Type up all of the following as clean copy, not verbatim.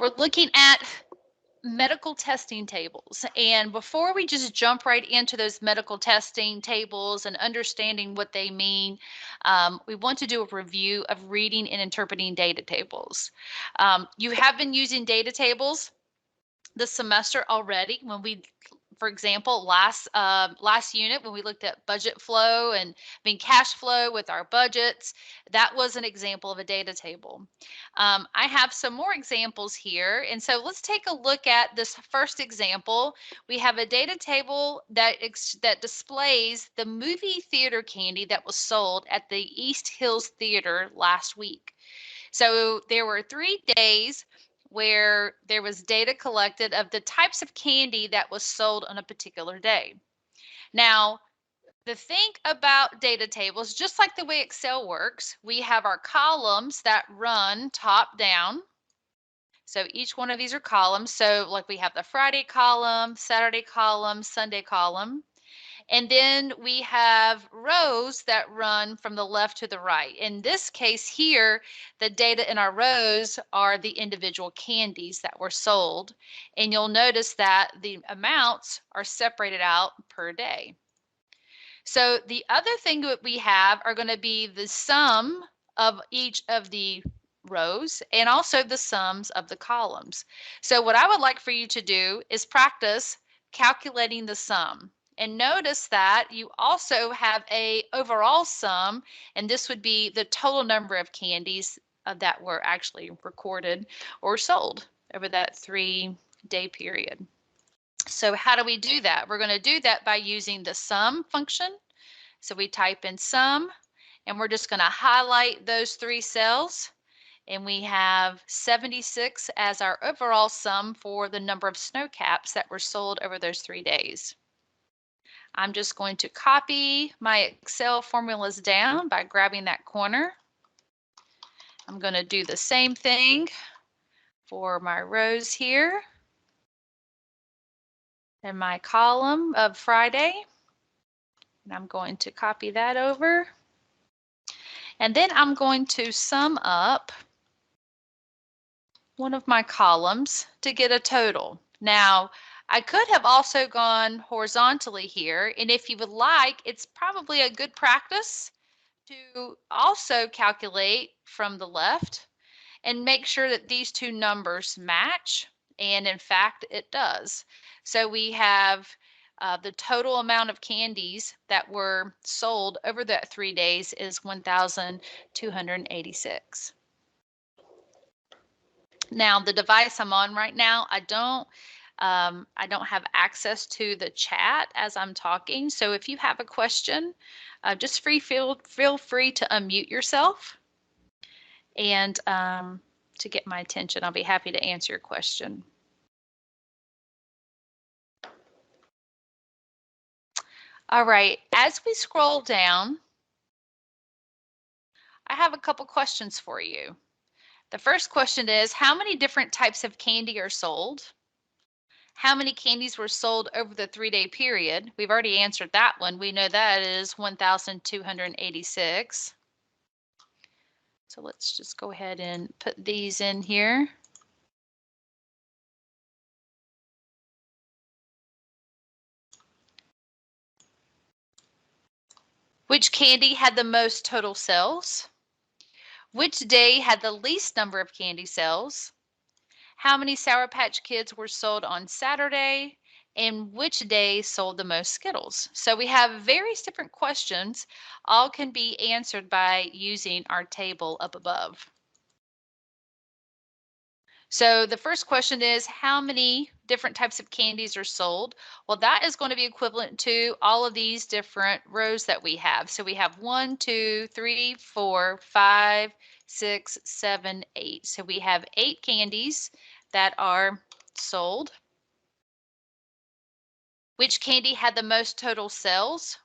we're looking at medical testing tables. And before we just jump right into those medical testing tables and understanding what they mean, we want to do a review of reading and interpreting data tables. You have been using data tables this semester already when we, for example, last unit when we looked at budget flow and cash flow with our budgets, that was an example of a data table. I have some more examples here, and so let's take a look at this first example. We have a data table that displays the movie theater candy that was sold at the East Hills Theater last week. So there were 3 days where there was data collected of the types of candy that was sold on a particular day. Now, the thing about data tables, just like the way Excel works, we have our columns that run top down. So each one of these are columns. So like we have the Friday column, Saturday column, Sunday column. And then we have rows that run from the left to the right. In this case here, the data in our rows are the individual candies that were sold. And you'll notice that the amounts are separated out per day. So the other thing that we have are going to be the sum of each of the rows and also the sums of the columns. So what I would like for you to do is practice calculating the sum. And notice that you also have a overall sum, and this would be the total number of candies that were actually recorded or sold over that 3-day period. So how do we do that? We're going to do that by using the sum function. So we type in sum, and we're just going to highlight those 3 cells. And we have 76 as our overall sum for the number of snow caps that were sold over those 3 days. I'm just going to copy my Excel formulas down by grabbing that corner. I'm going to do the same thing for my rows here and my column of Friday. And I'm going to copy that over. And then I'm going to sum up one of my columns to get a total. Now, I could have also gone horizontally here, and if you would like, it's probably a good practice to also calculate from the left and make sure that these 2 numbers match, and in fact it does. So we have the total amount of candies that were sold over that 3 days is 1,286. Now, the device I'm on right now, I don't have access to the chat as I'm talking. So if you have a question, just feel free to unmute yourself and to get my attention. I'll be happy to answer your question. All right, as we scroll down, I have a couple questions for you. The first question is, how many different types of candy are sold? How many candies were sold over the 3-day period? We've already answered that one. We know that is 1,286. So let's just go ahead and put these in here. Which candy had the most total sales? Which day had the least number of candy sales? How many Sour Patch Kids were sold on Saturday? And which day sold the most Skittles? So we have various different questions. All can be answered by using our table up above. So the first question is, how many different types of candies are sold? Well, that is going to be equivalent to all of these different rows that we have. So we have 1, 2, 3, 4, 5, 6, 7, 8. So we have 8 candies that are sold. Which candy had the most total sales?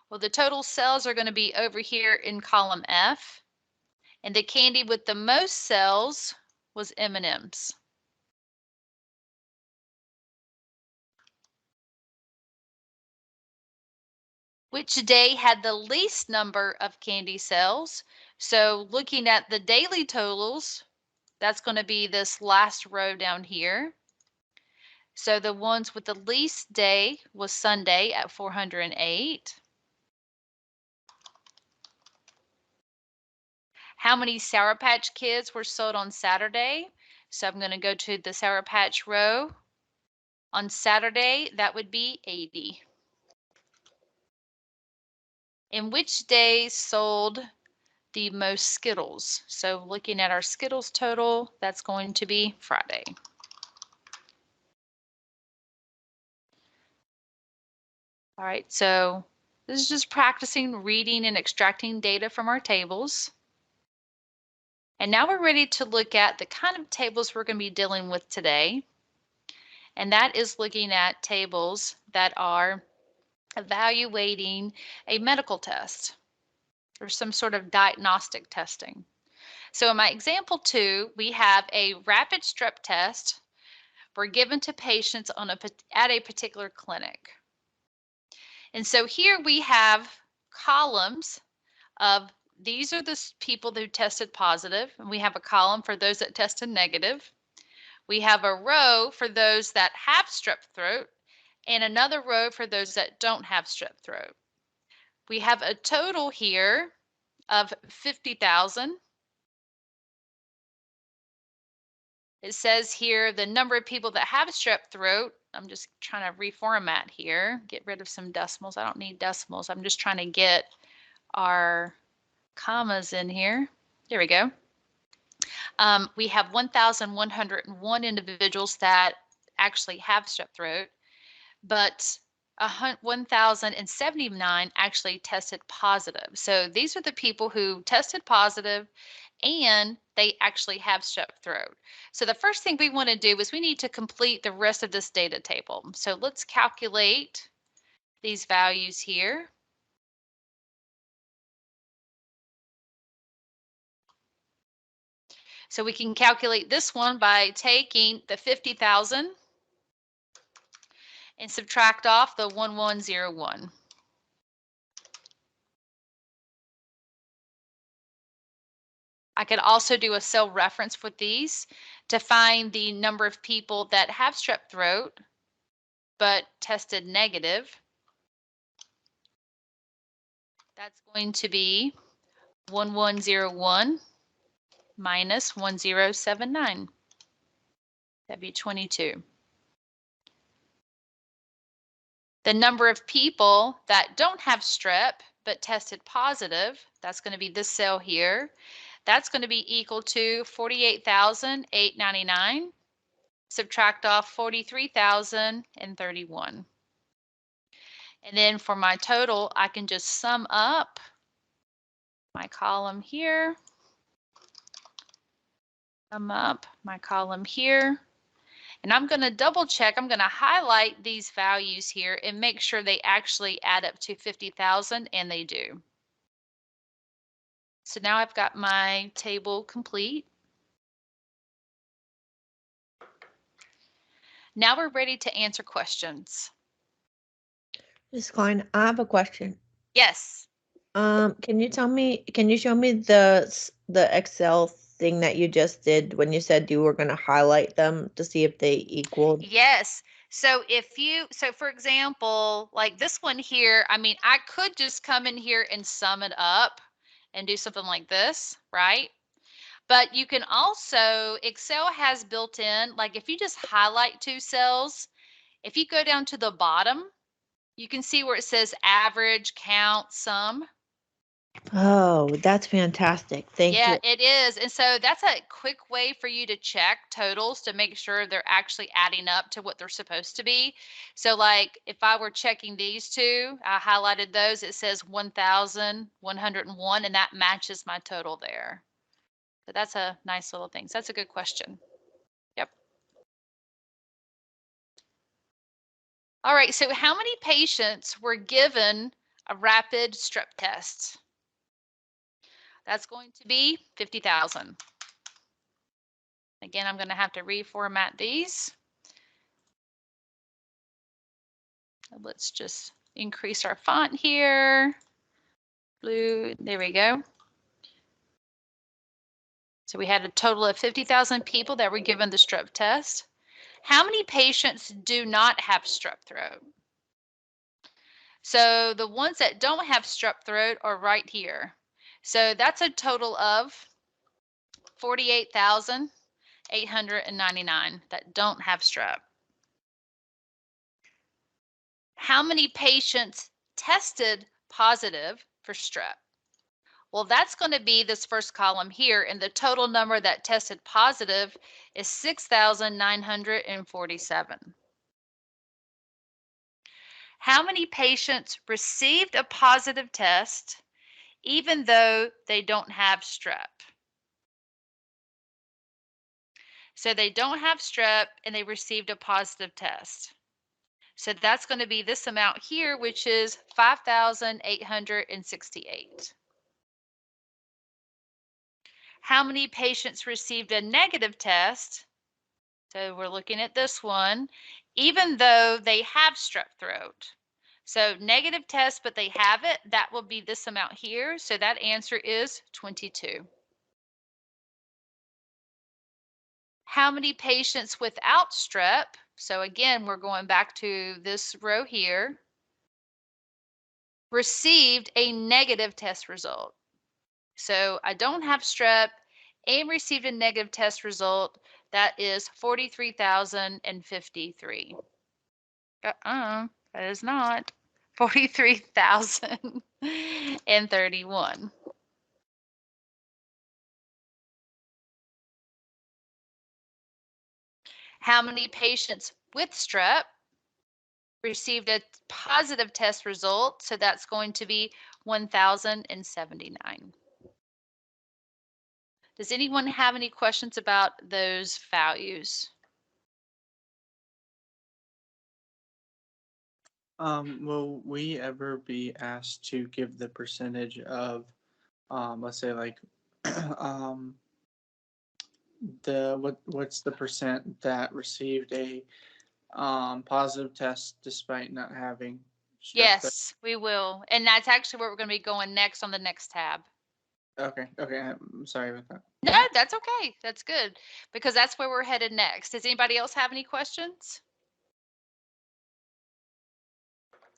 Well, the total sales are going to be over here in column F. And the candy with the most sales was M&Ms. Which day had the least number of candy sales? So looking at the daily totals, That's going to be this last row down here. So the ones with the least day was Sunday at 408. How many Sour Patch Kids were sold on Saturday? So I'm going to go to the Sour Patch row. On Saturday, that would be 80. In which day sold the most Skittles? So looking at our Skittles total, that's going to be Friday. All right, so this is just practicing reading and extracting data from our tables. And now we're ready to look at the kind of tables we're going to be dealing with today. And that is looking at tables that are evaluating a medical test or some sort of diagnostic testing. So in my example 2, we have a rapid strep test were given to patients at a particular clinic. And so here we have columns of these are the people who tested positive, and we have a column for those that tested negative. We have a row for those that have strep throat and another row for those that don't have strep throat. We have a total here of 50,000. It says here the number of people that have strep throat. I'm just trying to reformat here, get rid of some decimals. I don't need decimals. I'm just trying to get our commas in here. There we go. We have 1,101 individuals that actually have strep throat, but 1,079 actually tested positive. So these are the people who tested positive and they actually have strep throat. So the first thing we want to do is we need to complete the rest of this data table. So let's calculate these values here. So we can calculate this one by taking the 50,000 and subtract off the 1,101. I could also do a cell reference with these to find the number of people that have strep throat but tested negative. That's going to be 1,101 minus 1,079. That'd be 22. The number of people that don't have strep but tested positive, that's going to be this cell here. That's going to be equal to 48,899. Subtract off 43,031. And then for my total, I can just sum up my column here, sum up my column here. And I'm going to double check. I'm going to highlight these values here and make sure they actually add up to 50,000, and they do. So now I've got my table complete. Now we're ready to answer questions. Ms. Klein, I have a question. Yes. Can you show me the Excel thing that you just did when you said you were going to highlight them to see if they equaled? Yes. So so for example, like this one here, I mean, I could just come in here and sum it up and do something like this, right? But you can also, Excel has built in, like if you just highlight 2 cells, if you go down to the bottom, you can see where it says average, count, sum. Oh, that's fantastic. Thank Yeah, you. it is. And so that's a quick way for you to check totals to make sure they're actually adding up to what they're supposed to be. So like if I were checking these two, I highlighted those, it says 1,101 and that matches my total there. So that's a nice little thing. So that's a good question. Yep. All right, so how many patients were given a rapid strep test? That's going to be 50,000. Again, I'm going to have to reformat these. Let's just increase our font here. Blue, there we go. So we had a total of 50,000 people that were given the strep test. How many patients do not have strep throat? So the ones that don't have strep throat are right here. So that's a total of 48,899 that don't have strep. How many patients tested positive for strep? Well, that's going to be this first column here, and the total number that tested positive is 6,947. How many patients received a positive test even though they don't have strep? So they don't have strep and they received a positive test. So that's going to be this amount here, which is 5,868. How many patients received a negative test? So we're looking at this one, even though they have strep throat. So negative test, but they have it, that will be this amount here. So that answer is 22. How many patients without strep? So again, we're going back to this row here, received a negative test result. So I don't have strep and received a negative test result. That is 43,053. That is not 43,031. How many patients with strep received a positive test result? So that's going to be 1,079. Does anyone have any questions about those values? Will we ever be asked to give the percentage of, let's say like, um, what's the percent that received a positive test despite not having strep throat? Yes, we will. And that's actually where we're going to be going next on the next tab. Okay, okay, I'm sorry about that. No, that's okay. That's good because that's where we're headed next. Does anybody else have any questions?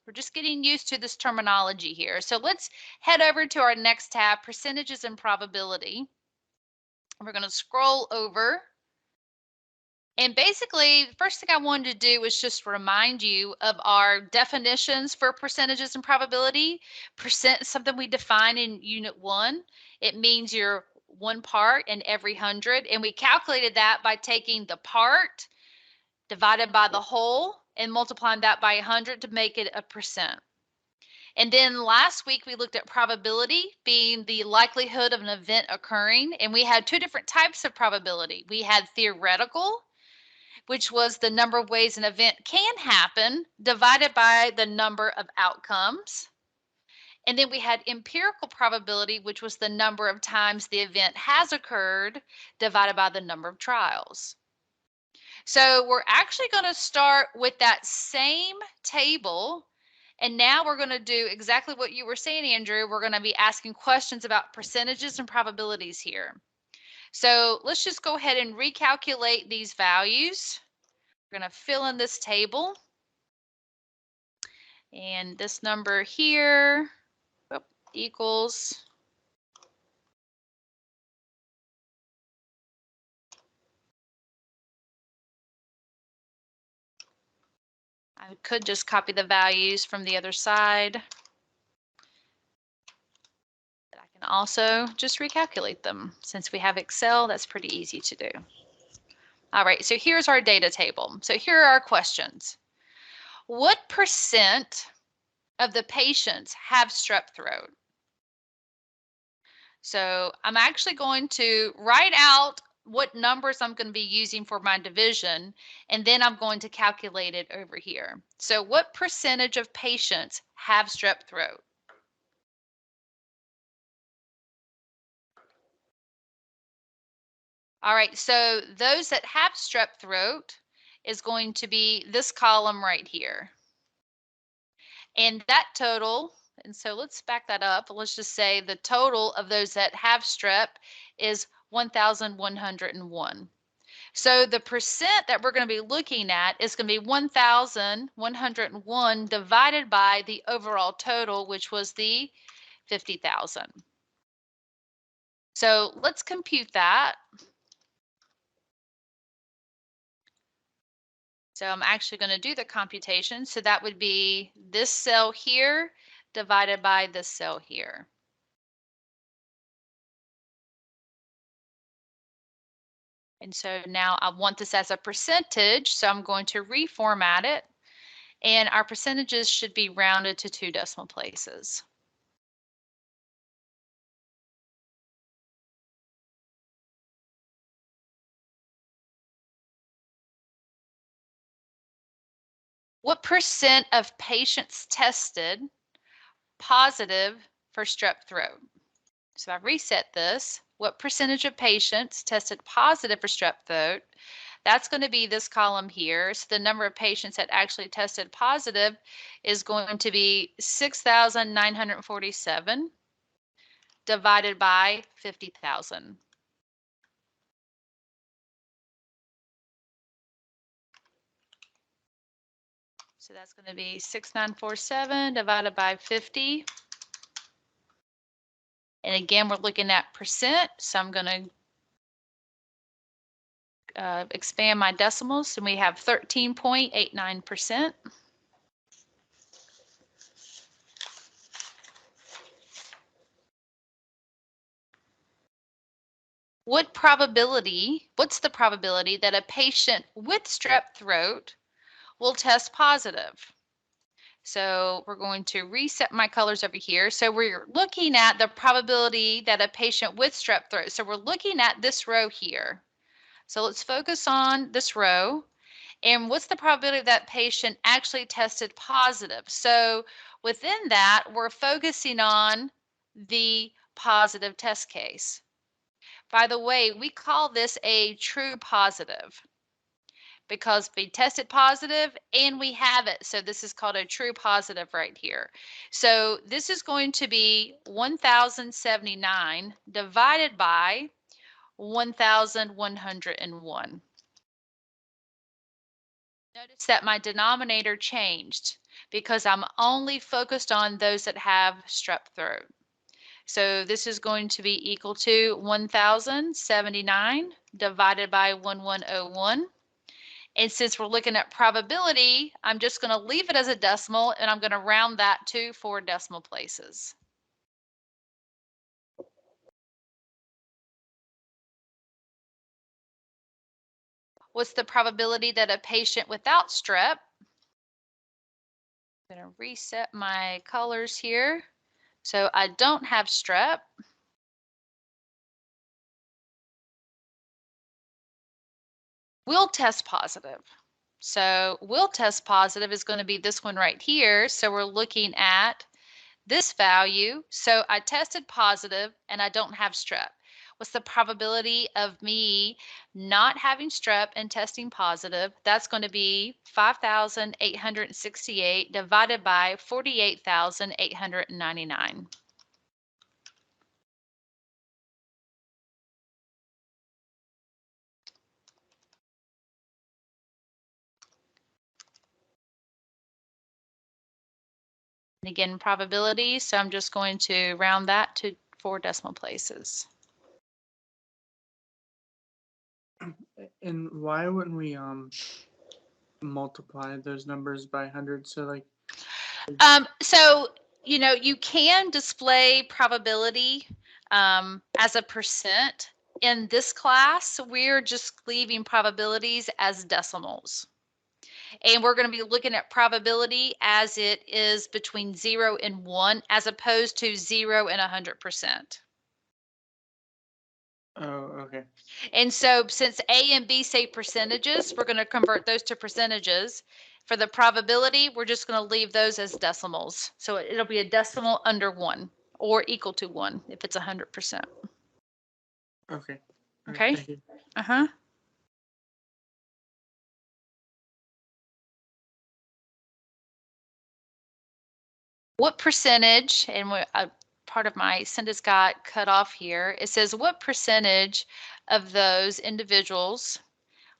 We're just getting used to this terminology here. So let's head over to our next tab, percentages and probability. We're going to scroll over. And basically, the first thing I wanted to do was just remind you of our definitions for percentages and probability. Percent is something we define in Unit 1. It means you're one part in every 100. And we calculated that by taking the part divided by the whole and multiplying that by 100 to make it a percent. And then last week we looked at probability being the likelihood of an event occurring. And we had two different types of probability. We had theoretical, which was the number of ways an event can happen divided by the number of outcomes. And then we had empirical probability, which was the number of times the event has occurred divided by the number of trials. So we're actually going to start with that same table. And now we're going to do exactly what you were saying, Andrew. We're going to be asking questions about percentages and probabilities here. So let's just go ahead and recalculate these values. We're going to fill in this table. And this number here equals I could just copy the values from the other side. But I can also just recalculate them. Since we have Excel, that's pretty easy to do. All right, so here's our data table. So here are our questions. What percent of the patients have strep throat? So I'm actually going to write out what numbers I'm going to be using for my division, and then I'm going to calculate it over here. So what percentage of patients have strep throat? All right, so those that have strep throat is going to be this column right here. And that total, and so let's back that up. Let's just say the total of those that have strep is 1,101. So the percent that we're going to be looking at is going to be 1,101 divided by the overall total, which was the 50,000. So let's compute that. So I'm actually going to do the computation. So that would be this cell here divided by this cell here. And so now I want this as a percentage, so I'm going to reformat it. And our percentages should be rounded to 2 decimal places. What percent of patients tested positive for strep throat? So I reset this. What percentage of patients tested positive for strep throat? That's going to be this column here. So the number of patients that actually tested positive is going to be 6,947 divided by 50,000. So that's going to be 6,947 divided by 50. And again, we're looking at percent. So I'm going to expand my decimals, and we have 13.89%. What's the probability that a patient with strep throat will test positive? So we're going to reset my colors over here. So we're looking at the probability that a patient with strep throat. So we're looking at this row here. So let's focus on this row. And what's the probability that patient actually tested positive? So within that, we're focusing on the positive test case. By the way, we call this a true positive because we tested positive and we have it. So this is called a true positive right here. So this is going to be 1,079 divided by 1,101. Notice that my denominator changed because I'm only focused on those that have strep throat. So this is going to be equal to 1,079 divided by 1,101. And since we're looking at probability, I'm just going to leave it as a decimal and I'm going to round that to 4 decimal places. What's the probability that a patient without strep? I'm going to reset my colors here. So I don't have strep. Will test positive. So will test positive is going to be this one right here. So we're looking at this value. So I tested positive and I don't have strep. What's the probability of me not having strep and testing positive? That's going to be 5,868 divided by 48,899. And again, probability, so I'm just going to round that to 4 decimal places. And why wouldn't we multiply those numbers by 100? So like So, you can display probability as a percent. In this class, we're just leaving probabilities as decimals. And we're going to be looking at probability as it is between 0 and 1, as opposed to 0 and 100%. oh, okay. And so since A and B say percentages, we're going to convert those to percentages. For the probability, we're just going to leave those as decimals. So it'll be a decimal under 1 or equal to 1 if it's 100%. Okay. All right, Okay? thank you. Uh-huh. What percentage, and part of my sentence got cut off here. It says, what percentage of those individuals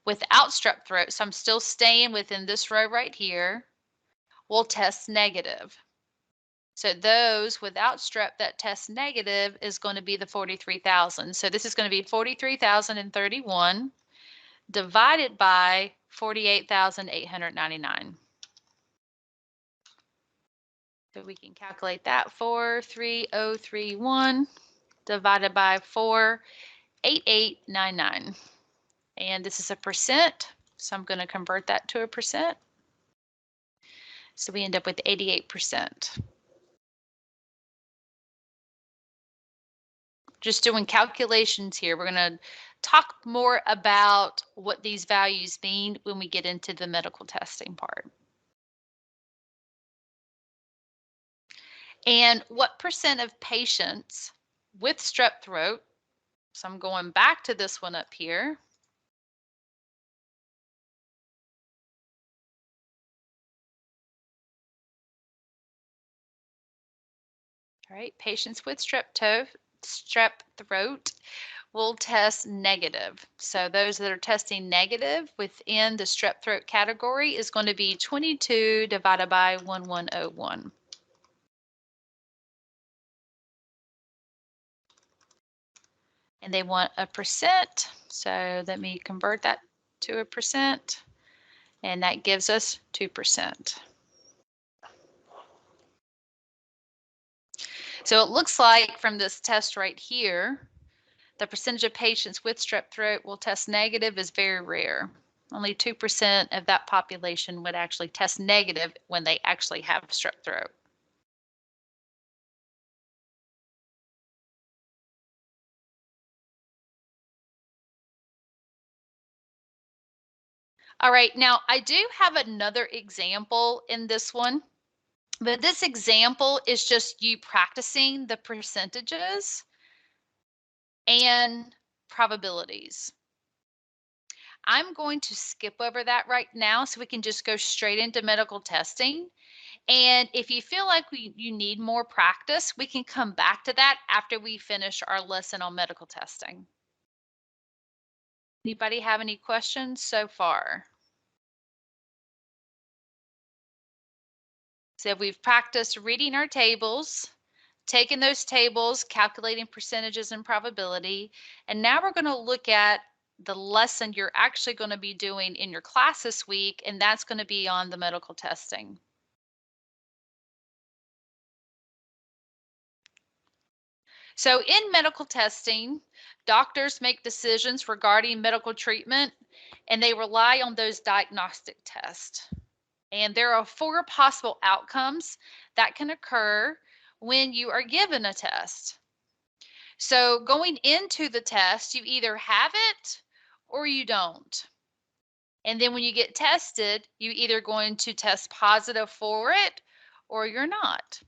without strep throat, so I'm still staying within this row right here, will test negative? So those without strep that test negative is going to be the 43,000. So this is going to be 43,031 divided by 48,899. So we can calculate that. 43031 divided by 48899. And this is a percent, so I'm going to convert that to a percent. So we end up with 88%. Just doing calculations here. We're going to talk more about what these values mean when we get into the medical testing part. And what percent of patients with strep throat, so I'm going back to this one up here. All right, patients with strep throat will test negative. So those that are testing negative within the strep throat category is going to be 22 divided by 1101. And they want a percent. So let me convert that to a percent. And that gives us 2%. So it looks like from this test right here, the percentage of patients with strep throat will test negative is very rare. Only 2% of that population would actually test negative when they actually have strep throat. All right, now I do have another example in this one, but this example is just you practicing the percentages and probabilities. I'm going to skip over that right now so we can just go straight into medical testing. And if you feel like you need more practice, we can come back to that after we finish our lesson on medical testing. Anybody have any questions so far? So we've practiced reading our tables, taking those tables, calculating percentages and probability, and now we're going to look at the lesson you're actually going to be doing in your class this week, and that's going to be on the medical testing. So in medical testing, doctors make decisions regarding medical treatment, and they rely on those diagnostic tests. And there are 4 possible outcomes that can occur when you are given a test. So going into the test, you either have it or you don't. And then when you get tested, you either going to test positive for it or you're not.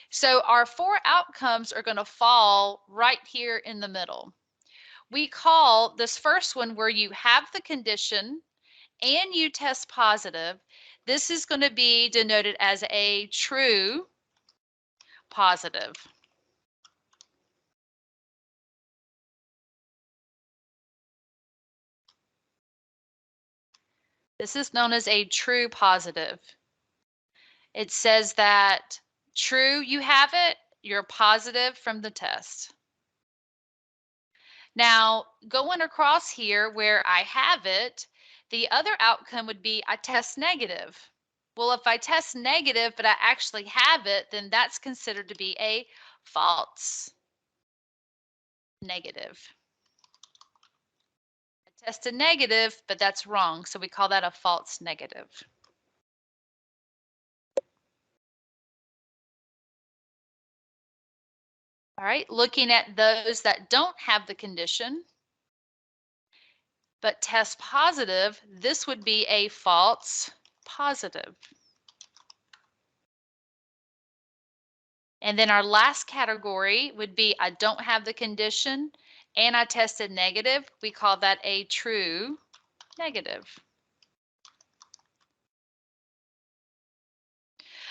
So our 4 outcomes are going to fall right here in the middle. We call this first one where you have the condition and you test positive. This is going to be denoted as a true positive. This is known as a true positive. It says that true, you have it, you're positive from the test. Now, going across here where I have it, the other outcome would be I test negative. Well, if I test negative, but I actually have it, then that's considered to be a false negative. I tested negative, but that's wrong. So we call that a false negative. All right, looking at those that don't have the condition, but test positive, this would be a false positive. And then our last category would be I don't have the condition and I tested negative. We call that a true negative.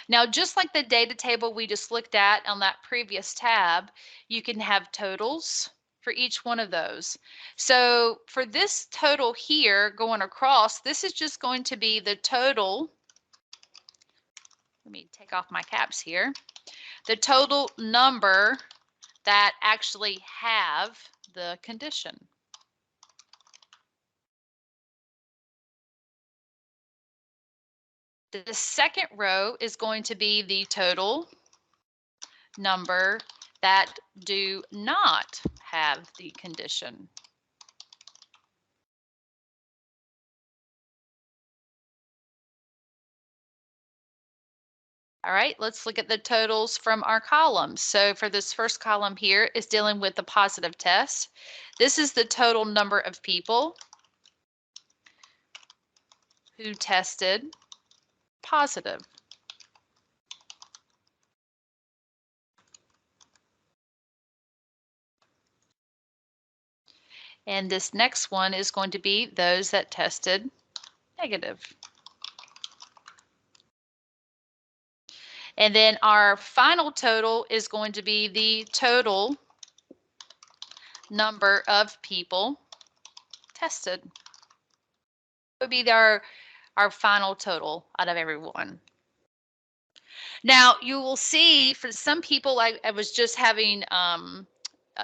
Now, just like the data table we just looked at on that previous tab, you can have totals for each one of those. So for this total here going across, this is just going to be the total. Let me take off my caps here. The total number that actually have the condition. The second row is going to be the total number that do not have the condition. All right, let's look at the totals from our columns. So for this first column here is dealing with the positive test. This is the total number of people who tested positive. And this next one is going to be those that tested negative. And then our final total is going to be the total number of people tested. It would be our final total out of everyone. Now, you will see for some people, I was just having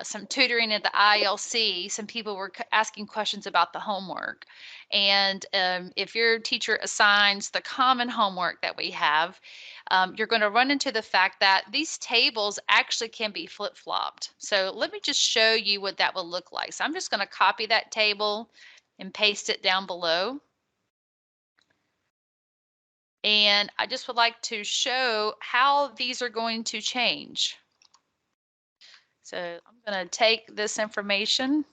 some tutoring at the ILC. Some people were asking questions about the homework. And if your teacher assigns the common homework that we have, you're going to run into the fact that these tables actually can be flip-flopped. So let me just show you what that will look like. So I'm just going to copy that table and paste it down below. And I just would like to show how these are going to change. So I'm going to take this information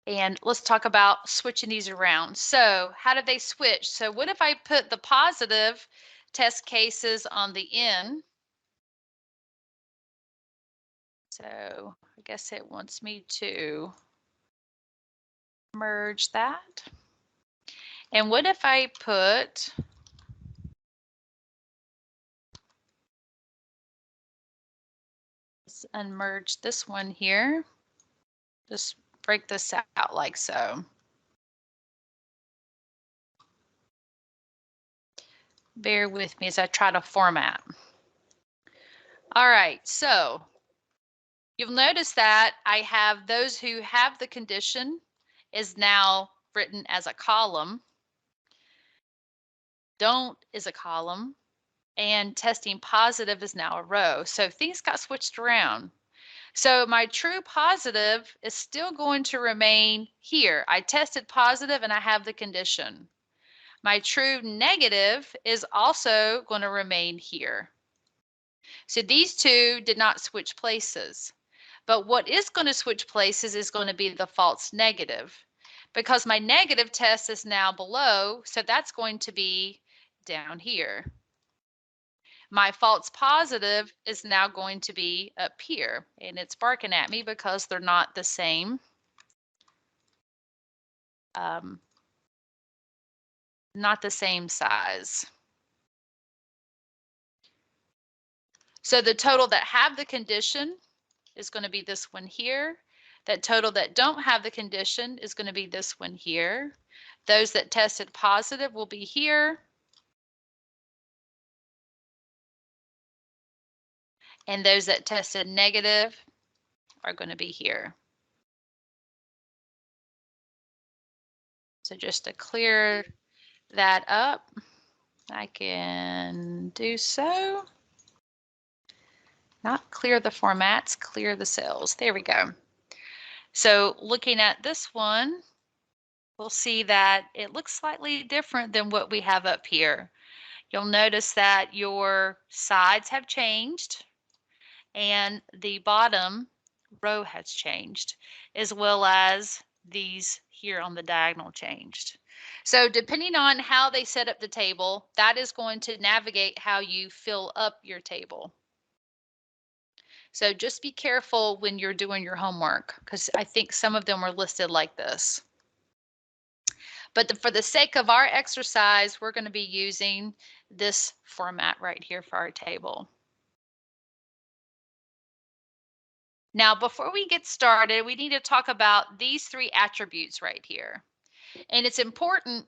and let's talk about switching these around. So how did they switch? So what if I put the positive test cases on the end? So I guess it wants me to merge that. And what if I put unmerge this one here? Just break this out like so. Bear with me as I try to format. All right, so you'll notice that I have those who have the condition is now written as a column, don't is a column, and testing positive is now a row. So things got switched around. So my true positive is still going to remain here. I tested positive and I have the condition. My true negative is also going to remain here. So these two did not switch places. But what is going to switch places is going to be the false negative, because my negative test is now below, so that's going to be down here. My false positive is now going to be up here, and it's barking at me because they're not the same. Not the same size. So the total that have the condition is going to be this one here. That total that don't have the condition is going to be this one here. Those that tested positive will be here. And those that tested negative are going to be here. So just to clear that up, I can do so. Not clear the formats, clear the cells. There we go. So looking at this one, we'll see that it looks slightly different than what we have up here. You'll notice that your sides have changed and the bottom row has changed, as well as these here on the diagonal changed. So depending on how they set up the table, that is going to navigate how you fill up your table. So just be careful when you're doing your homework, because I think some of them were listed like this. But for the sake of our exercise, we're going to be using this format right here for our table. Now, before we get started, we need to talk about these three attributes right here. And it's important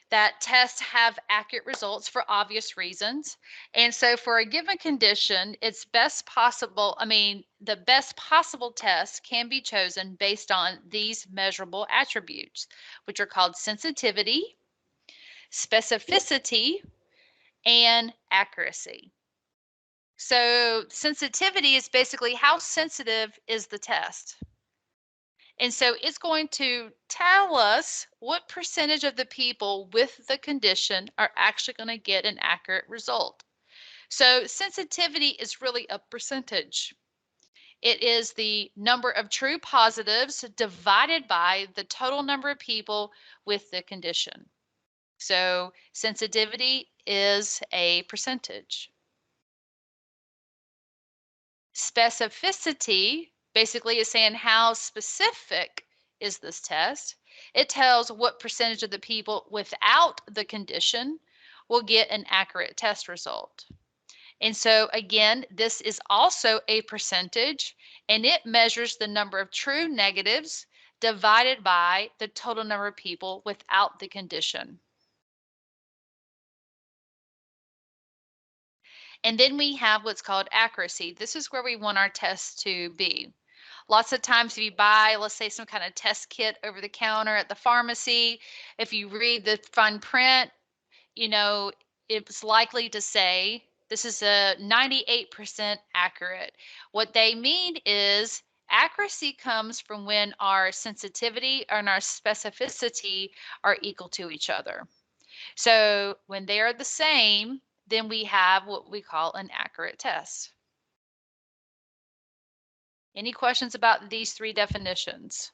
that tests have accurate results for obvious reasons. And so for a given condition, it's best possible, the best possible test can be chosen based on these measurable attributes, which are called sensitivity, specificity, and accuracy. So sensitivity is basically how sensitive is the test. And so it's going to tell us what percentage of the people with the condition are actually going to get an accurate result. So sensitivity is really a percentage. It is the number of true positives divided by the total number of people with the condition. So sensitivity is a percentage. Specificity basically is saying how specific is this test. It tells what percentage of the people without the condition will get an accurate test result. And so again, this is also a percentage, and it measures the number of true negatives divided by the total number of people without the condition. And then we have what's called accuracy. This is where we want our tests to be. Lots of times if you buy, let's say, some kind of test kit over the counter at the pharmacy, if you read the fine print, it's likely to say this is a 98% accurate. What they mean is accuracy comes from when our sensitivity and our specificity are equal to each other. So when they are the same, then we have what we call an accurate test. Any questions about these three definitions?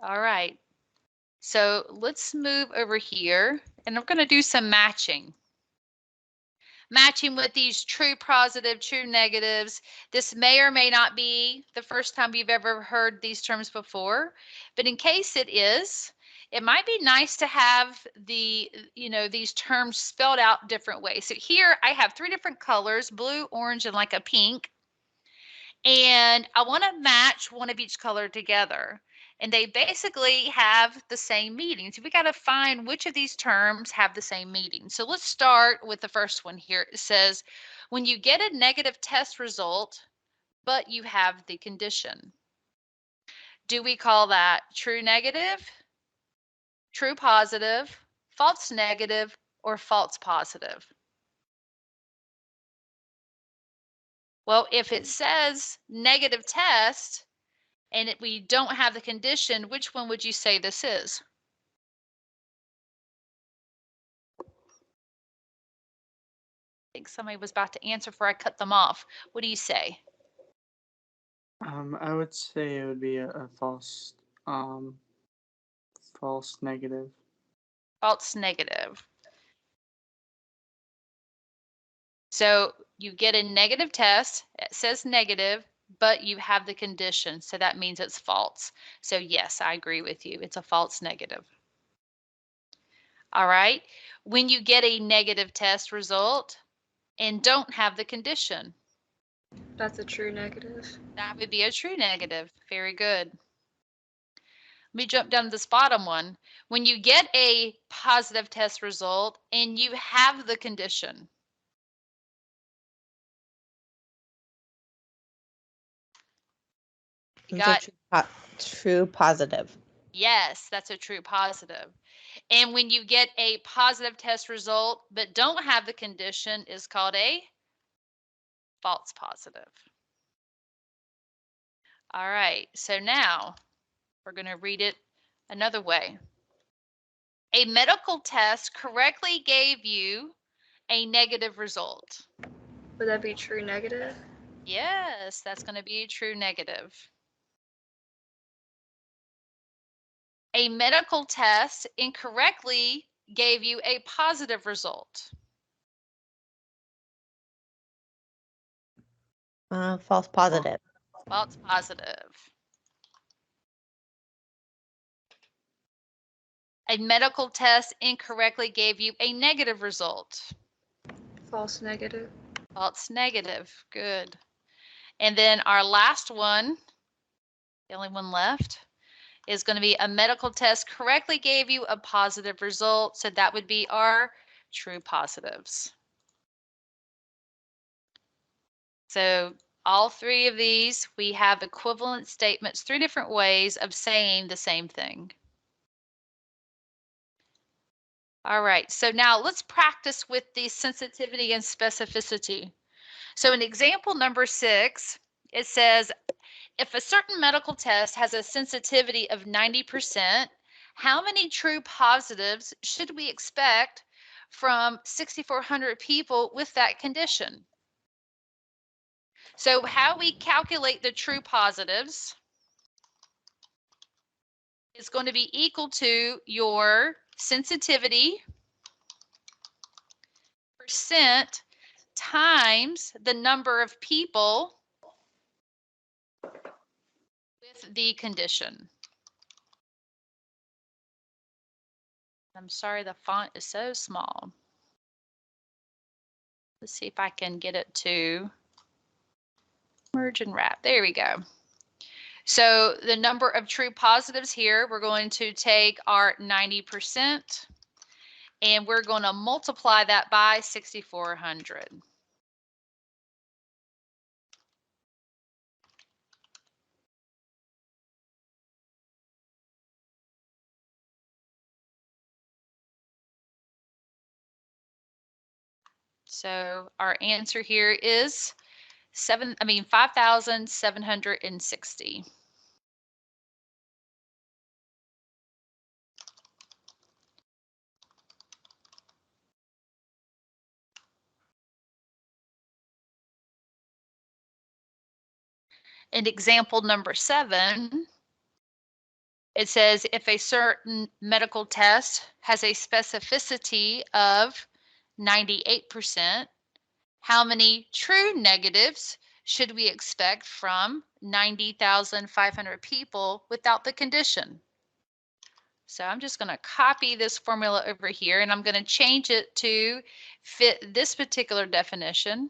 All right. So let's move over here, and I'm going to do some matching. Matching with these true positive, true negatives. This may or may not be the first time you've ever heard these terms before, but in case it is, it might be nice to have these terms spelled out different ways. So here I have three different colors, blue, orange, and like a pink. And I want to match one of each color together. And they basically have the same meaning. So we got to find which of these terms have the same meaning. So let's start with the first one here. It says, when you get a negative test result, but you have the condition. Do we call that true negative, true positive, false negative, or false positive? Well, if it says negative test, and we don't have the condition, which one would you say this is? I think somebody was about to answer before I cut them off. What do you say? I would say it would be a false negative. False negative. So you get a negative test, it says negative, but you have the condition, so that means it's false. So yes, I agree with you. It's a false negative. All right. When you get a negative test result and don't have the condition, That's a true negative. that would be a true negative. Very good. Let me jump down to this bottom one. When you get a positive test result and you have the condition, you It's a got, true positive. yes, that's a true positive. And when you get a positive test result but don't have the condition is called a false positive. All right, so now we're going to read it another way. A medical test correctly gave you a negative result. Would that be true negative? Yes, that's going to be a true negative. A medical test incorrectly gave you a positive result. False positive. False positive. A medical test incorrectly gave you a negative result. False negative. False negative. Good. And then our last one, the only one left, is going to be a medical test correctly gave you a positive result. So that would be our true positives. So all three of these, we have equivalent statements, three different ways of saying the same thing. All right, so now let's practice with the sensitivity and specificity. So in example number 6, it says, if a certain medical test has a sensitivity of 90%, how many true positives should we expect from 6,400 people with that condition? So how we calculate the true positives is going to be equal to your sensitivity percent times the number of people with the condition. I'm sorry, the font is so small. Let's see if I can get it to merge and wrap. There we go. So the number of true positives here, we're going to take our 90% and we're going to multiply that by 6,400. So our answer here is 5,760. In example number 7, it says if a certain medical test has a specificity of 98%, how many true negatives should we expect from 90,500 people without the condition? So I'm just going to copy this formula over here and I'm going to change it to fit this particular definition.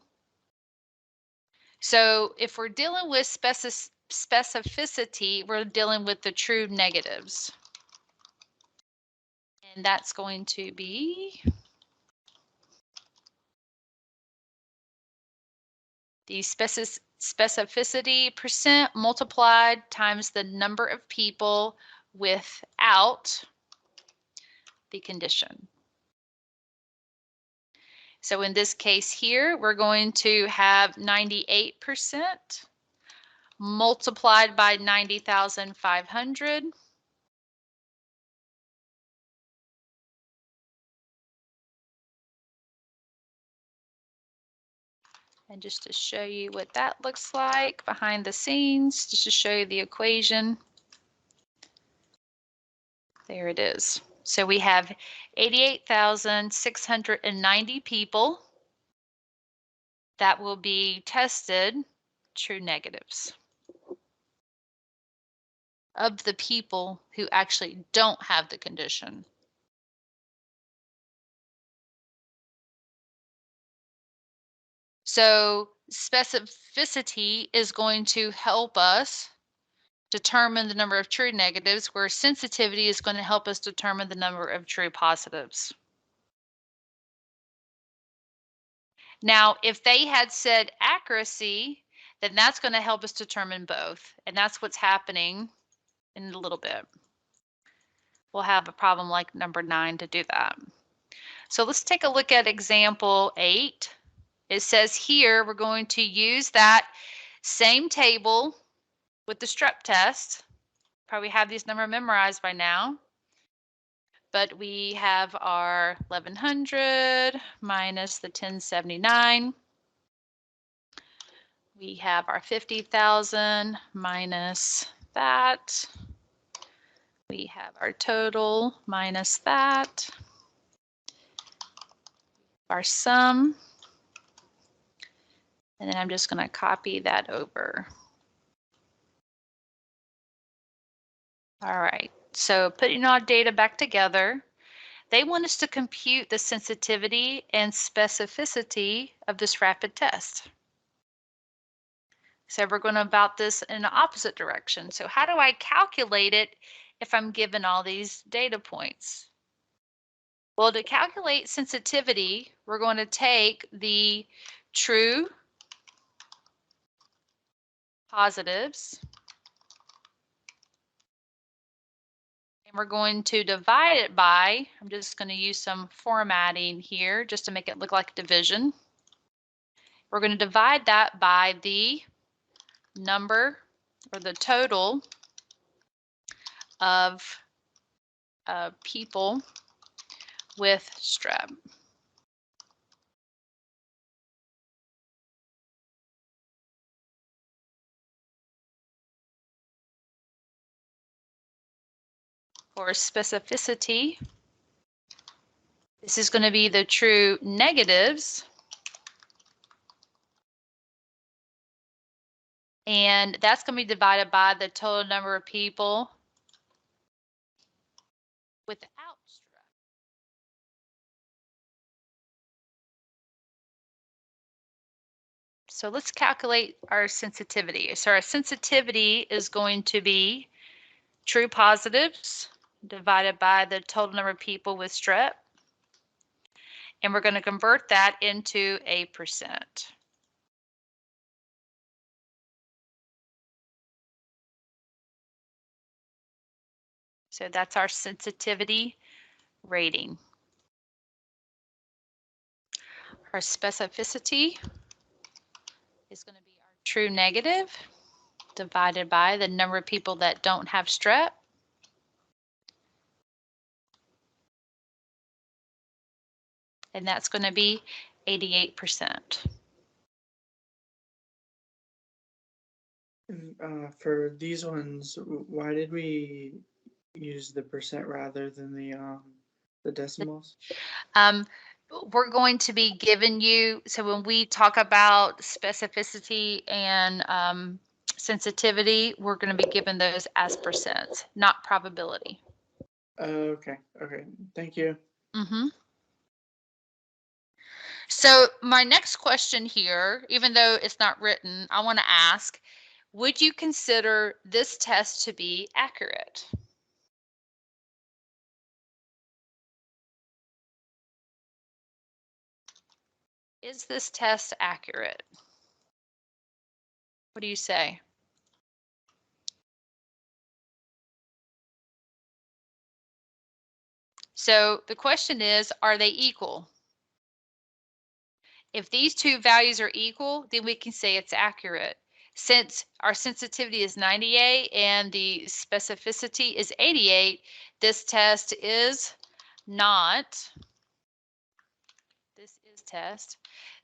So if we're dealing with specificity, we're dealing with the true negatives. And that's going to be the specificity percent multiplied times the number of people without the condition. So in this case here, we're going to have 98% multiplied by 90,500. And just to show you what that looks like behind the scenes, just to show you the equation. There it is. So we have 88,690 people that will be tested true negatives of the people who actually don't have the condition. So specificity is going to help us determine the number of true negatives, where sensitivity is going to help us determine the number of true positives. Now, if they had said accuracy, then that's going to help us determine both. And that's what's happening in a little bit. We'll have a problem like number 9 to do that. So let's take a look at example 8. It says here we're going to use that same table with the strep test. Probably have these numbers memorized by now. But we have our 1100 minus the 1079. We have our 50,000 minus that. We have our total minus that, our sum, and then I'm just going to copy that over. All right, so putting our data back together, they want us to compute the sensitivity and specificity of this rapid test. So we're going about this in the opposite direction. So how do I calculate it if I'm given all these data points? Well, to calculate sensitivity, we're going to take the true positives and we're going to divide it by, I'm just going to use some formatting here just to make it look like division. We're going to divide that by the number or the total of people with strep. For specificity, this is going to be the true negatives, and that's going to be divided by the total number of people without strep. So let's calculate our sensitivity. So our sensitivity is going to be true positives divided by the total number of people with strep. And we're going to convert that into a percent. So that's our sensitivity rating. Our specificity is going to be our true negative divided by the number of people that don't have strep. And that's going to be 88%. For these ones, why did we use the percent rather than the decimals? We're going to be giving you, so when we talk about specificity and sensitivity, we're going to be given those as percents, not probability. Okay, thank you. Mm-hmm. So my next question here, even though it's not written, I want to ask, would you consider this test to be accurate? Is this test accurate? What do you say? So the question is, are they equal? If these two values are equal, then we can say it's accurate. Since our sensitivity is 98 and the specificity is 88, this test is not,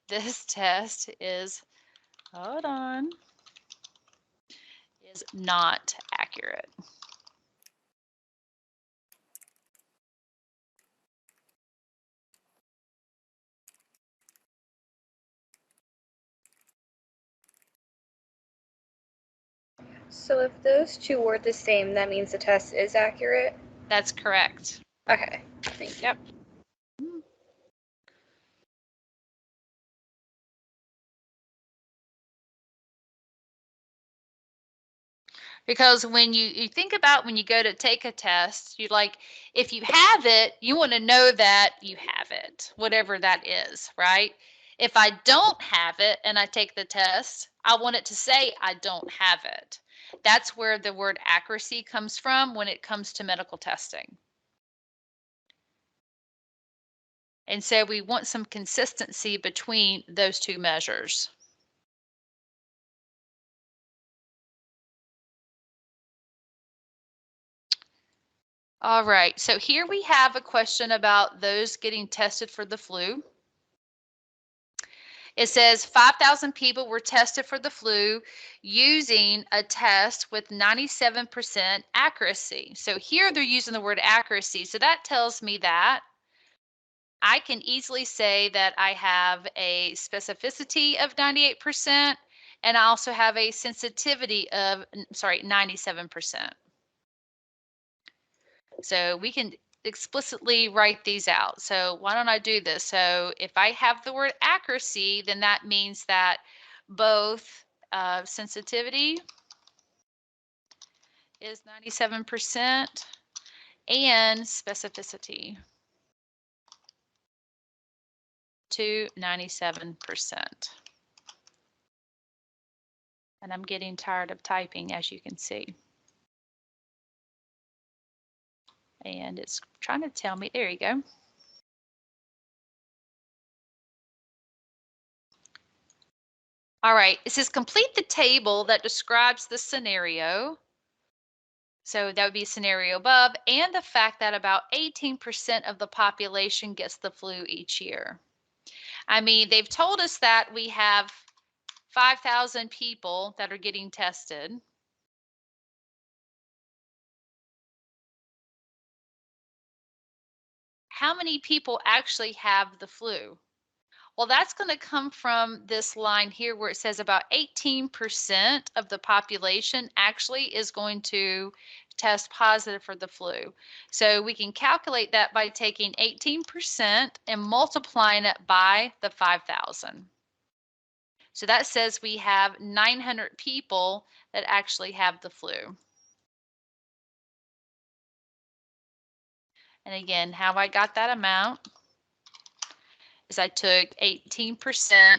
this test is, hold on, is not accurate. So if those two were the same, that means the test is accurate? That's correct. Okay, thank you. Yep. Because when you think about when you go to take a test, you like, if you have it, you want to know that you have it, whatever that is, right? If I don't have it and I take the test, I want it to say I don't have it. That's where the word accuracy comes from when it comes to medical testing. And so we want some consistency between those two measures. All right, so here we have a question about those getting tested for the flu. It says 5,000 people were tested for the flu using a test with 97% accuracy. So here they're using the word accuracy. So that tells me that I can easily say that I have a specificity of 98% and I also have a sensitivity of, 97%. So we can explicitly write these out. So why don't I do this? So if I have the word accuracy, then that means that both sensitivity is 97% and specificity to 97%. And I'm getting tired of typing, as you can see. And it's trying to tell me, there you go. All right, it says complete the table that describes the scenario. So that would be scenario above, and the fact that about 18% of the population gets the flu each year. I mean, they've told us that we have 5,000 people that are getting tested. How many people actually have the flu? Well, that's going to come from this line here where it says about 18% of the population actually is going to test positive for the flu. So we can calculate that by taking 18% and multiplying it by the 5,000. So that says we have 900 people that actually have the flu. And again, how I got that amount is I took 18%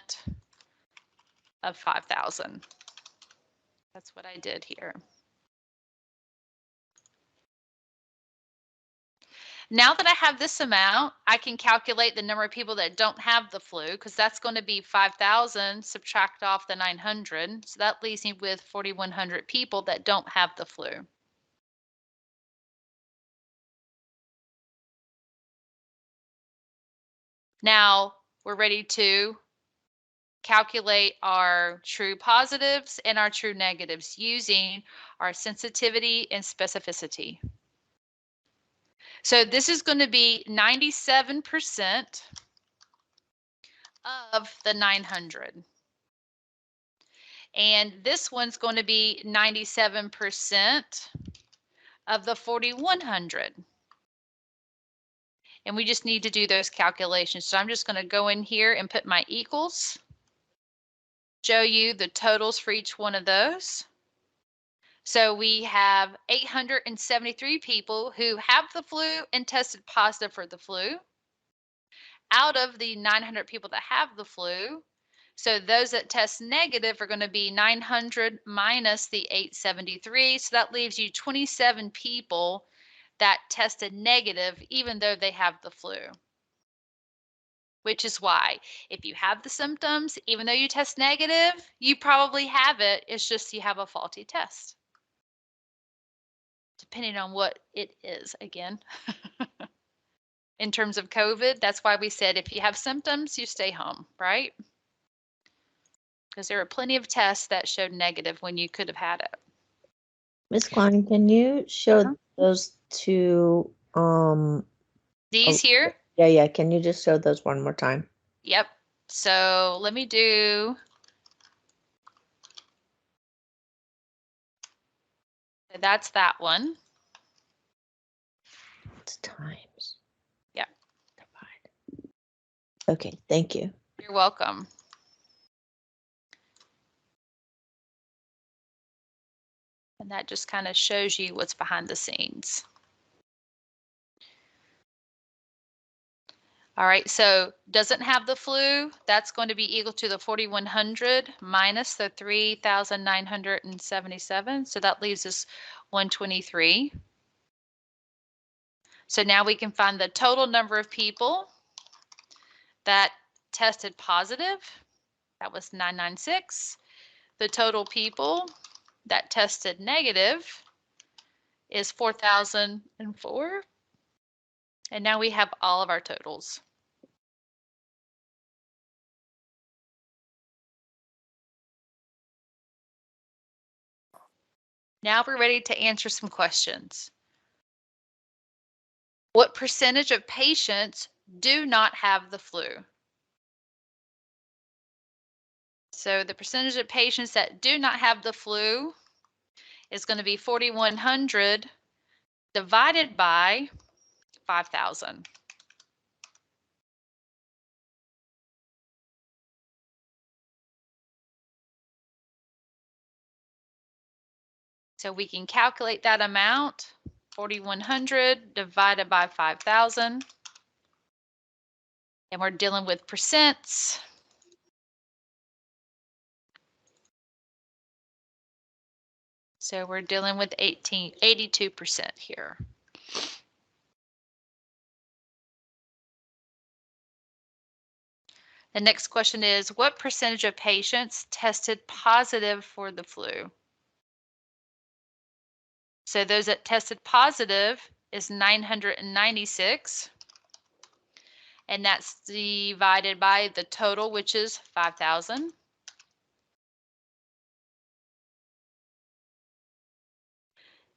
of 5,000. That's what I did here. Now that I have this amount, I can calculate the number of people that don't have the flu, because that's going to be 5,000, subtract off the 900. So that leaves me with 4,100 people that don't have the flu. Now we're ready to calculate our true positives and our true negatives using our sensitivity and specificity. So this is going to be 97% of the 900. And this one's going to be 97% of the 4,100. And we just need to do those calculations. So I'm just going to go in here and put my equals, show you the totals for each one of those. So we have 873 people who have the flu and tested positive for the flu. Out of the 900 people that have the flu, so those that test negative are going to be 900 minus the 873. So that leaves you 27 people that tested negative even though they have the flu. Which is why if you have the symptoms, even though you test negative, you probably have it. It's just you have a faulty test. Depending on what it is, again. In terms of COVID, that's why we said if you have symptoms, you stay home, right? Because there are plenty of tests that showed negative when you could have had it. Miss Klein, can you show those two? These here? Yeah. Can you just show those one more time? Yep. So let me do. That's that one. It's times. Yep. Divide. Okay, thank you. You're welcome. And that just kind of shows you what's behind the scenes. All right, so doesn't have the flu, that's going to be equal to the 4,100 minus the 3,977. So that leaves us 123. So now we can find the total number of people that tested positive. That was 996. The total people that tested negative is 4,004. And now we have all of our totals. Now we're ready to answer some questions. What percentage of patients do not have the flu? So the percentage of patients that do not have the flu is going to be 4,100 divided by 5,000. So we can calculate that amount, 4,100 divided by 5,000. And we're dealing with percents. So we're dealing with 82% here. The next question is, what percentage of patients tested positive for the flu? So those that tested positive is 996, and that's divided by the total, which is 5,000.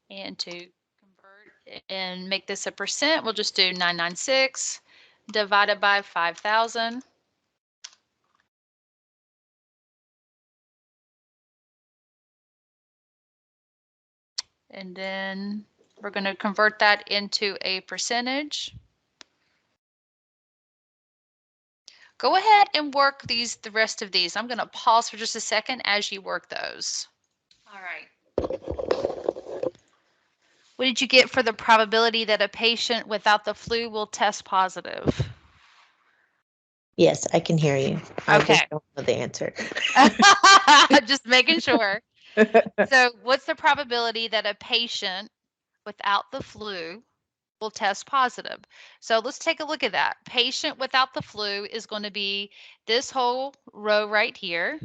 And to convert and make this a percent, we'll just do 996 divided by 5,000. And then we're going to convert that into a percentage. Go ahead and work the rest of these. I'm going to pause for just a second as you work those. All right. What did you get for the probability that a patient without the flu will test positive? Yes, I can hear you. I Okay. just don't know the answer. Just making sure. So what's the probability that a patient without the flu will test positive? So let's take a look at that. Patient without the flu is going to be this whole row right here.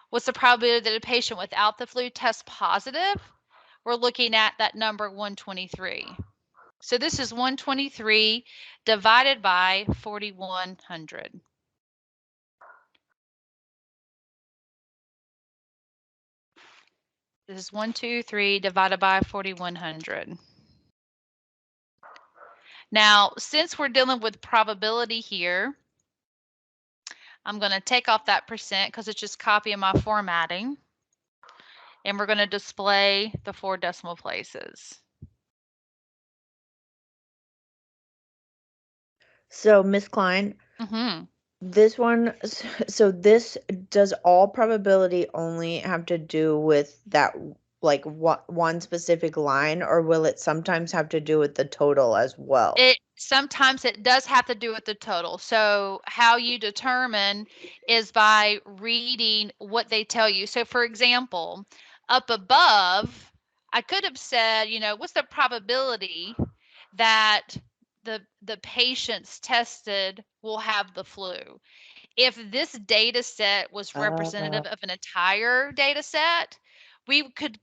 What's the probability that a patient without the flu tests positive? We're looking at that number 123. So this is 123 divided by 4,100. This is 123 divided by 4,100. Now, since we're dealing with probability here, I'm going to take off that percent because it's just copying my formatting. And we're going to display the 4 decimal places. So, Miss Klein, this one, so this, does all probability only have to do with that, like one specific line, or will it sometimes have to do with the total as well? Sometimes it does have to do with the total. So how you determine is by reading what they tell you. So for example, up above, I could have said, you know, what's the probability that the patients tested will have the flu? If this data set was representative of an entire data set, we could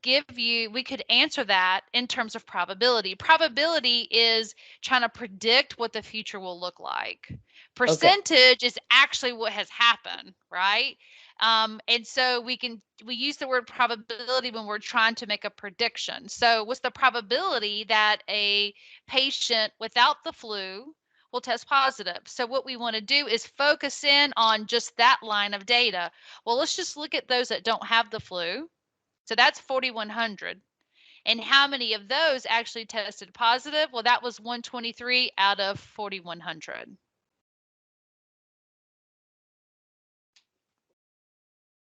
answer that in terms of probability. Probability is trying to predict what the future will look like. Percentage is actually what has happened, right? And so we use the word probability when we're trying to make a prediction. So what's the probability that a patient without the flu will test positive? So what we want to do is focus in on just that line of data. Well, let's just look at those that don't have the flu. So that's 4,100. And how many of those actually tested positive? Well, that was 123 out of 4,100.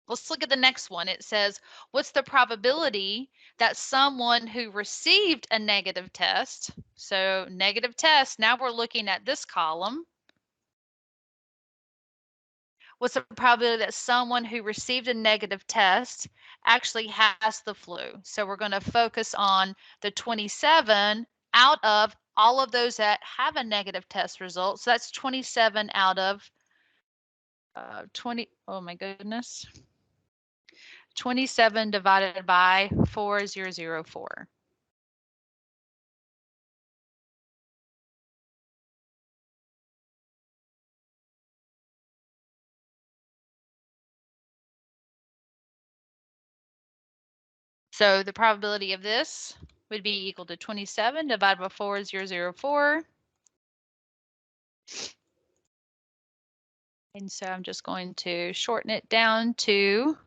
Let's look at the next one. It says, what's the probability that someone who received a negative test, so negative test, now we're looking at this column. What's the probability that someone who received a negative test actually has the flu? So we're going to focus on the 27 out of all of those that have a negative test result. So that's 27 out of 20. Oh my goodness. 27 divided by 4,004. So the probability of this would be equal to 27 divided by 4,004. And so I'm just going to shorten it down to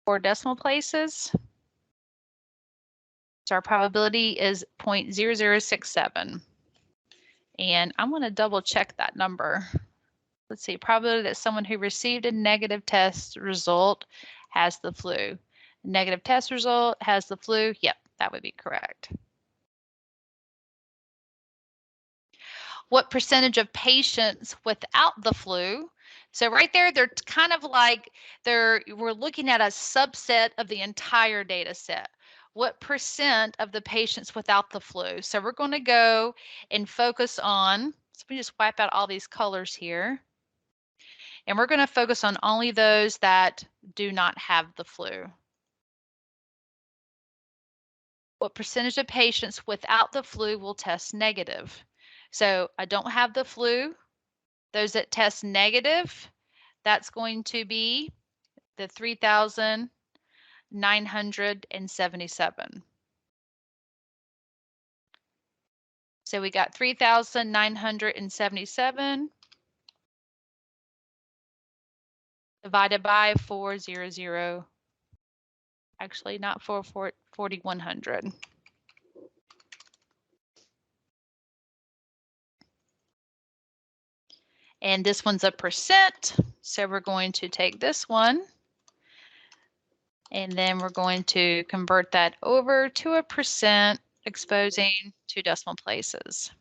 4 decimal places. So our probability is 0.0067. And I'm going to double check that number. Let's see, probability that someone who received a negative test result has the flu. Negative test result has the flu. Yep, that would be correct. What percentage of patients without the flu? So right there, they're kind of like we're looking at a subset of the entire data set. What percent of the patients without the flu? So we're going to go and focus on, so we just wipe out all these colors here. And we're going to focus on only those that do not have the flu. What percentage of patients without the flu will test negative? So I don't have the flu. Those that test negative, that's going to be the 3,977. So we got 3,977 divided by 400. Actually, not 4,100. And this one's a percent. So we're going to take this one and then we're going to convert that over to a percent, exposing 2 decimal places.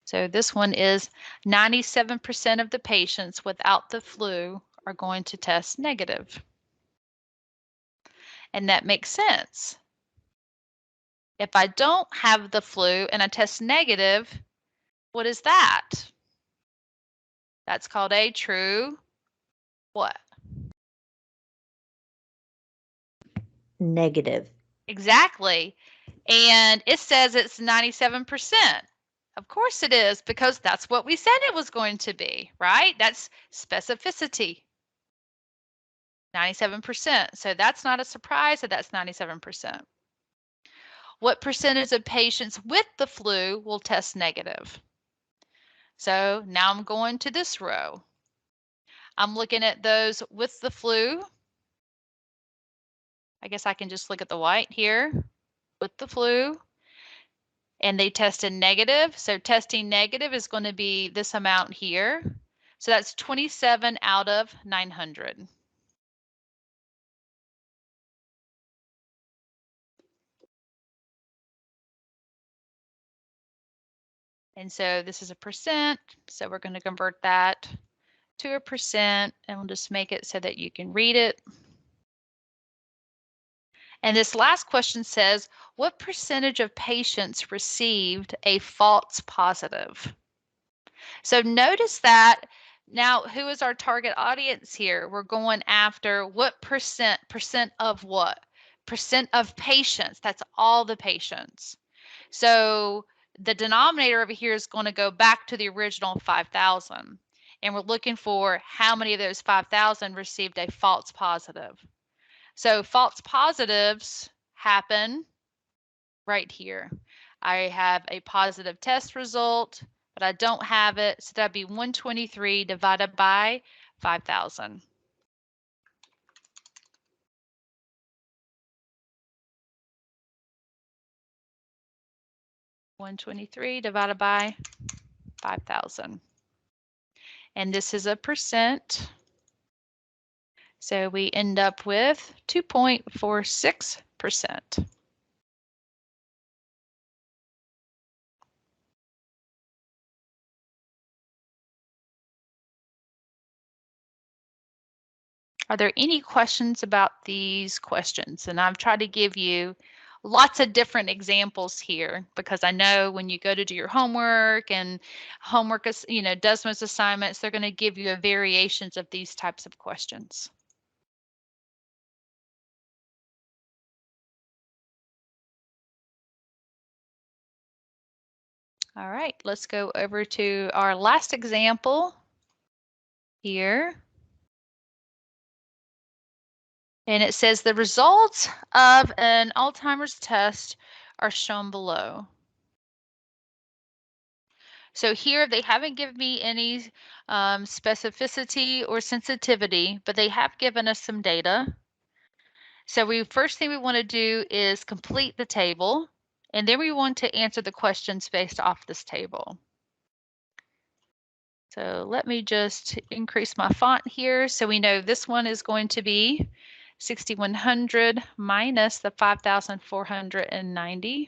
So this one is 97% of the patients without the flu are going to test negative. And that makes sense. If I don't have the flu and I test negative, what is that? That's called a true what? Negative. Exactly. And it says it's 97%. Of course it is, because that's what we said it was going to be, right? That's specificity. 97%. So that's not a surprise that that's 97%. What percentage of patients with the flu will test negative? So now I'm going to this row. I'm looking at those with the flu. I guess I can just look at the white here with the flu. And they tested negative. So testing negative is going to be this amount here. So that's 27 out of 900. And so this is a percent. So we're going to convert that to a percent and we'll just make it so that you can read it. And this last question says, what percentage of patients received a false positive? So notice that now, who is our target audience here? We're going after what percent of what? Percent of patients. That's all the patients. So the denominator over here is going to go back to the original 5,000. And we're looking for how many of those 5,000 received a false positive. So false positives happen right here. I have a positive test result, but I don't have it. So that'd be 123 divided by 5,000. $123 divided by 5,000. And this is a percent. So we end up with 2.46%. Are there any questions about these questions? And I've tried to give you lots of different examples here because I know when you go to do your homework and homework is, Desmond's assignments, they're going to give you variations of these types of questions. All right, let's go over to our last example here. And it says the results of an Alzheimer's test are shown below. So here they haven't given me any specificity or sensitivity, but they have given us some data. So first thing we want to do is complete the table, and then we want to answer the questions based off this table. So let me just increase my font here so we know this one is going to be 6,100 minus the 5,490.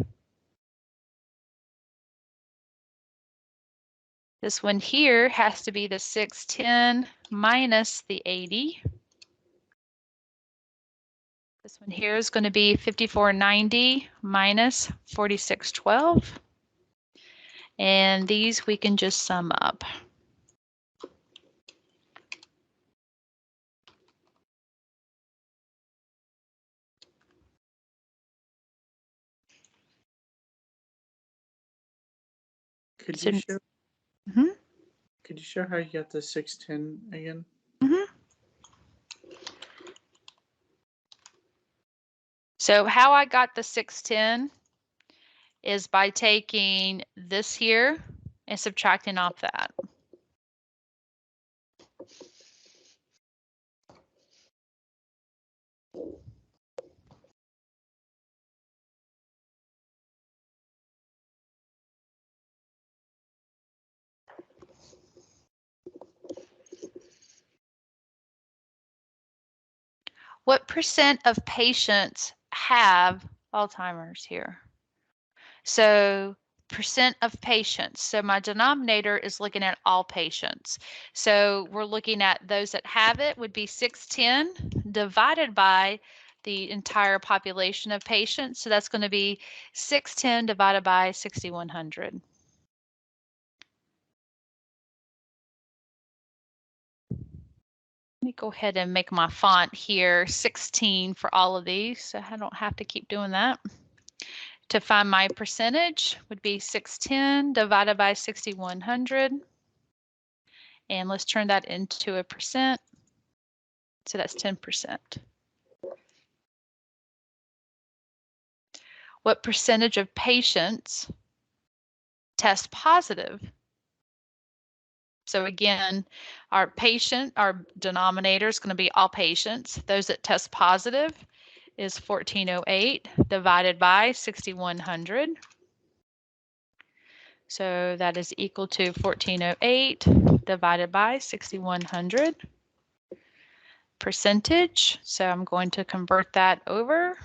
This one here has to be the 610 minus the 80. This one here is going to be 5,490 minus 4,612. And these we can just sum up. Could So, you show? mhm, Could you show how you got the 610 again? mhm. So how I got the 610 is by taking this here and subtracting off that. What percent of patients have Alzheimer's here? So percent of patients. So my denominator is looking at all patients. So we're looking at those that have it would be 610 divided by the entire population of patients. So that's going to be 610 divided by 6,100. Let me go ahead and make my font here 16 for all of these, so I don't have to keep doing that. To find my percentage would be 610 divided by 6,100. And let's turn that into a percent. So that's 10%. What percentage of patients test positive? So again, our denominator is going to be all patients. Those that test positive is 1408 divided by 6,100. So that is equal to 1408 divided by 6,100 percentage. So I'm going to convert that over.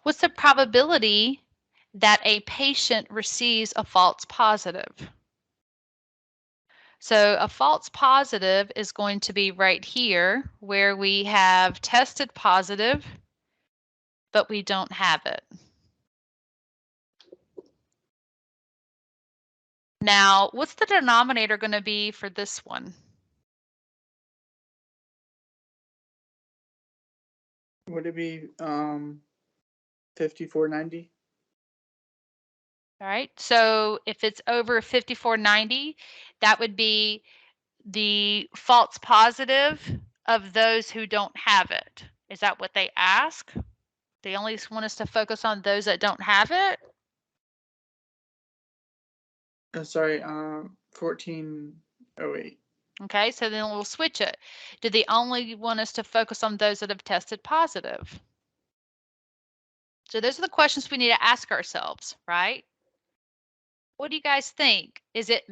What's the probability that a patient receives a false positive? So a false positive is going to be right here where we have tested positive, but we don't have it. Now, what's the denominator going to be for this one? Would it be 5490? All right, so if it's over 5490, that would be the false positive of those who don't have it. Is that what they ask? They only want us to focus on those that don't have it? Sorry, 1408. Okay, so then we'll switch it. Do they only want us to focus on those that have tested positive? So those are the questions we need to ask ourselves, right? What do you guys think? Is it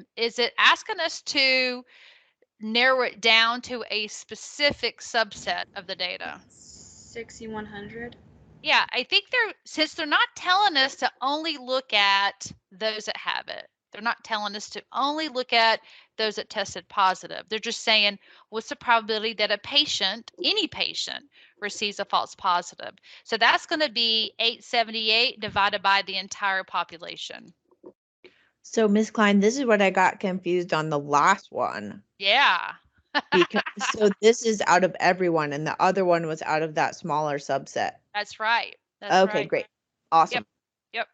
asking us to narrow it down to a specific subset of the data? 6,100. Yeah, I think since they're not telling us to only look at those that have it. They're not telling us to only look at those that tested positive. They're just saying, what's the probability that a patient, any patient, receives a false positive? So that's going to be 878 divided by the entire population. So, Miss Klein, this is what I got confused on the last one. Yeah. Because so this is out of everyone, and the other one was out of that smaller subset. That's right. That's Okay, right. great. Awesome. Yep.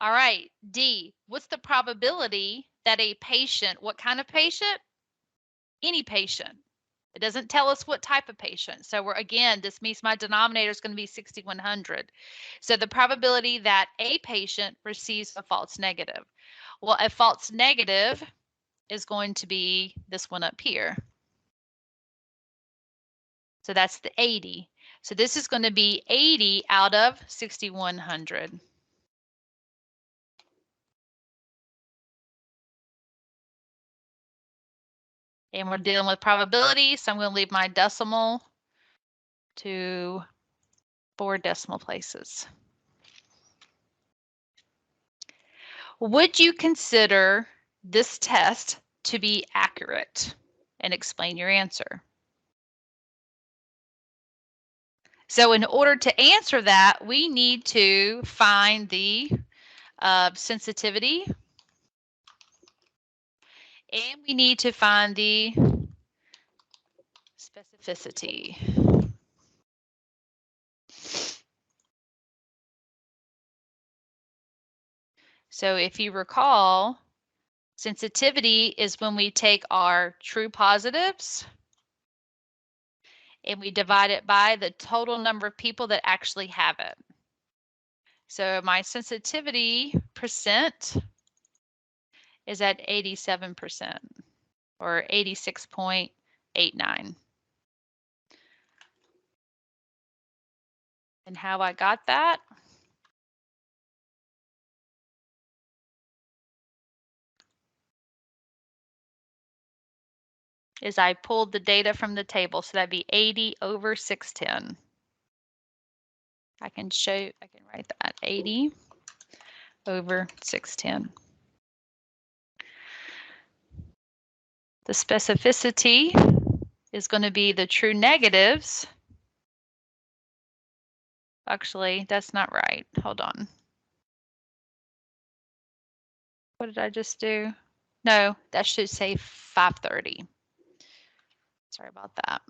All right, D, what's the probability that a patient, what kind of patient? Any patient. It doesn't tell us what type of patient. So we're, again, this means my denominator is going to be 6,100. So the probability that a patient receives a false negative. Well, a false negative is going to be this one up here. So that's the 80. So this is going to be 80 out of 6,100. And we're dealing with probability, so I'm going to leave my decimal to 4 decimal places. Would you consider this test to be accurate? And explain your answer. So in order to answer that, we need to find the sensitivity, and we need to find the specificity. So if you recall, sensitivity is when we take our true positives and we divide it by the total number of people that actually have it. So my sensitivity percent is at 87% or 86.89. And how I got that? Is I pulled the data from the table. So that'd be 80 over 610. I can write that 80 over 610. The specificity is going to be the true negatives. Actually, that's not right. Hold on. What did I just do? No, that should say 530. Sorry about that.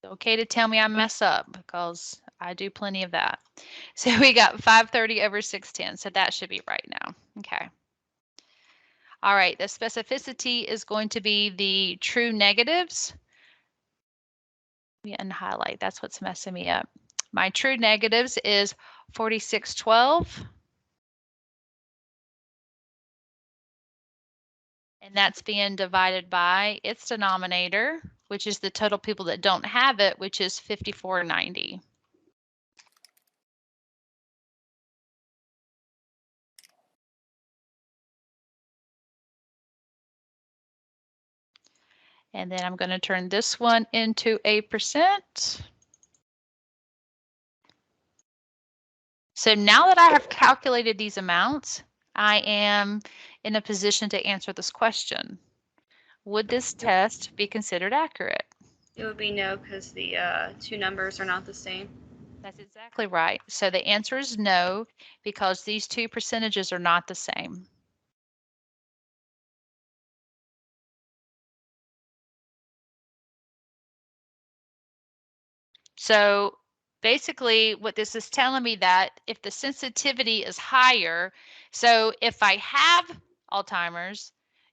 It's okay to tell me I mess up because I do plenty of that. So we got 530 over 610. So that should be right now. Okay. All right. The specificity is going to be the true negatives. And highlight. That's what's messing me up. My true negatives is 4612. And that's being divided by its denominator, which is the total people that don't have it, which is 5490. And then I'm going to turn this one into a percent. So now that I have calculated these amounts, I am in a position to answer this question. Would this test be considered accurate? It would be no, because the two numbers are not the same. That's exactly right. So the answer is no, because these two percentages are not the same. So basically what this is telling me that if the sensitivity is higher, so if I have Alzheimer's,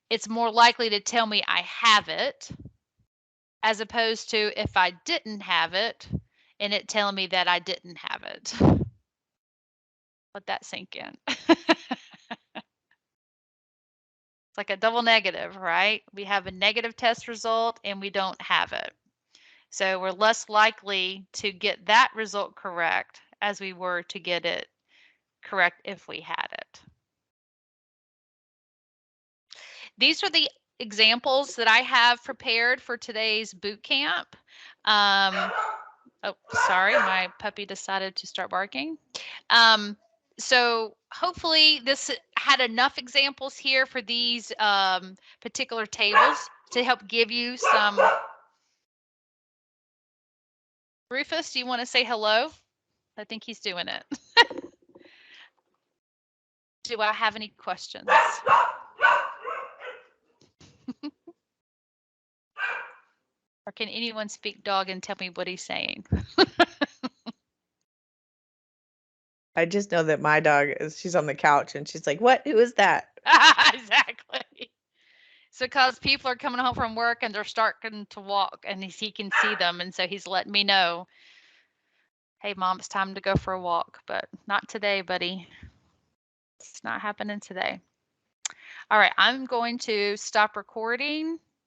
it's more likely to tell me I have it, as opposed to if I didn't have it and it telling me that I didn't have it. Let that sink in. It's like a double negative, right? We have a negative test result and we don't have it. So we're less likely to get that result correct as we were to get it correct if we had it. These are the examples that I have prepared for today's boot camp. Oh, sorry, my puppy decided to start barking. So hopefully this had enough examples here for these particular tables to help give you some. Rufus, do you want to say hello? I think he's doing it. Do I have any questions? Or can anyone speak dog and tell me what he's saying? I just know that my dog she's on the couch and she's like, "What? Who is that?" Exactly. So, because people are coming home from work and they're starting to walk, and he can see them, and so he's letting me know, "Hey, mom, it's time to go for a walk," but not today, buddy. It's not happening today. All right, I'm going to stop recording